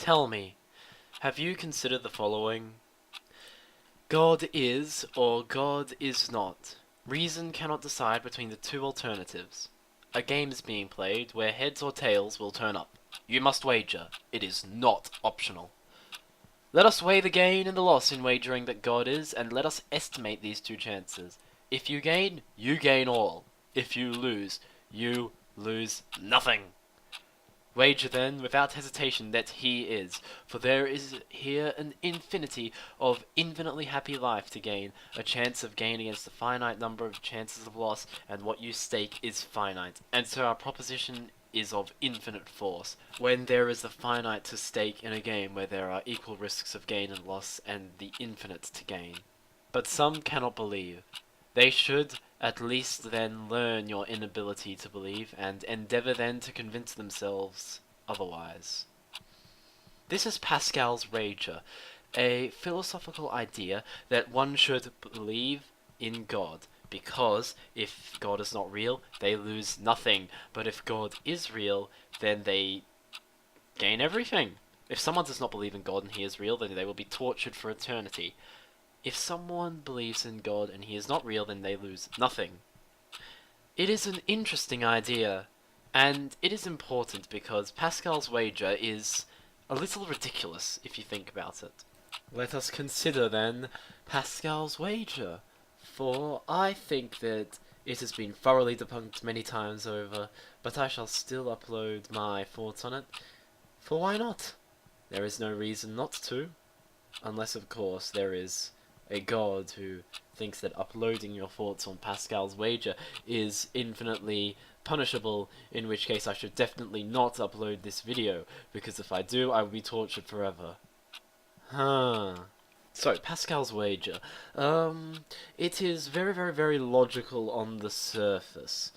Tell me, have you considered the following? God is or God is not. Reason cannot decide between the two alternatives. A game is being played where heads or tails will turn up. You must wager. It is not optional. Let us weigh the gain and the loss in wagering that God is, and let us estimate these two chances. If you gain all. If you lose nothing. Wager then, without hesitation, that he is, for there is here an infinity of infinitely happy life to gain, a chance of gain against a finite number of chances of loss, and what you stake is finite, and so our proposition is of infinite force, when there is the finite to stake in a game where there are equal risks of gain and loss, and the infinite to gain. But some cannot believe. They should at least then learn your inability to believe, and endeavour then to convince themselves otherwise. This is Pascal's wager, a philosophical idea that one should believe in God, because if God is not real, they lose nothing, but if God is real, then they gain everything. If someone does not believe in God and he is real, then they will be tortured for eternity. If someone believes in God and he is not real, then they lose nothing. It is an interesting idea, and it is important because Pascal's wager is a little ridiculous if you think about it. Let us consider then Pascal's wager, for I think that it has been thoroughly debunked many times over, but I shall still upload my thoughts on it, for why not? There is no reason not to, unless of course there is a god who thinks that uploading your thoughts on Pascal's wager is infinitely punishable, in which case I should definitely not upload this video, because if I do, I will be tortured forever. So, Pascal's wager. It is very logical on the surface.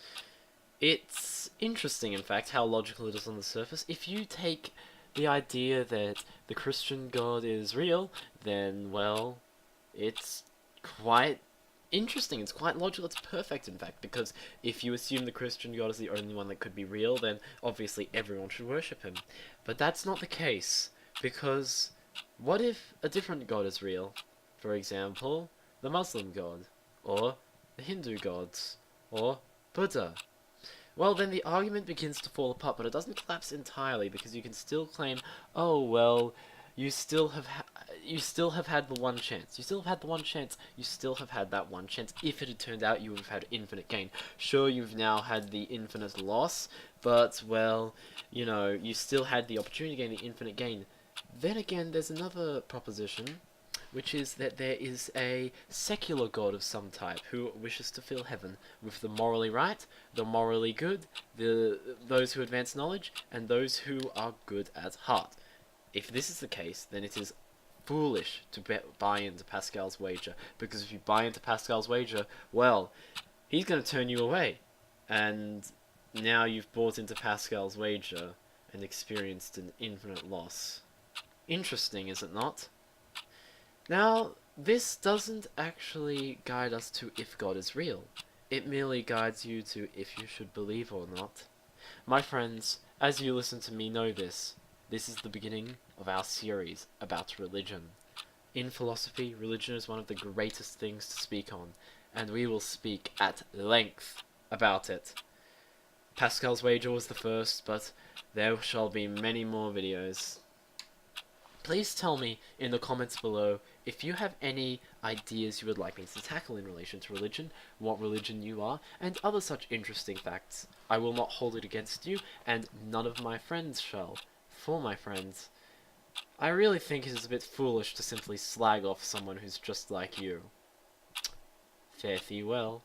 It's interesting, in fact, how logical it is on the surface. If you take the idea that the Christian God is real, then, well, it's quite interesting, it's quite logical, it's perfect in fact, because if you assume the Christian God is the only one that could be real, then obviously everyone should worship him. But that's not the case, because what if a different God is real? For example, the Muslim God, or the Hindu gods, or Buddha. Well, then the argument begins to fall apart, but it doesn't collapse entirely, because you can still claim, oh, well, you still have had the one chance. You still have had the one chance. You still have had that one chance. If it had turned out, you would have had infinite gain. Sure, you've now had the infinite loss, but, well, you know, you still had the opportunity to gain the infinite gain. Then again, there's another proposition, which is that there is a secular god of some type who wishes to fill heaven with the morally right, the morally good, those who advance knowledge, and those who are good at heart. If this is the case, then it is foolish to buy into Pascal's wager, because if you buy into Pascal's wager, well, he's going to turn you away, and now you've bought into Pascal's wager and experienced an infinite loss. Interesting, is it not? Now, this doesn't actually guide us to if God is real. It merely guides you to if you should believe or not. My friends, as you listen to me know this is the beginning of our series about religion. In philosophy, religion is one of the greatest things to speak on, and we will speak at length about it. Pascal's wager was the first, but there shall be many more videos. Please tell me in the comments below if you have any ideas you would like me to tackle in relation to religion, what religion you are, and other such interesting facts. I will not hold it against you, and none of my friends shall. For my friends, I really think it is a bit foolish to simply slag off someone who's just like you. Fare thee well.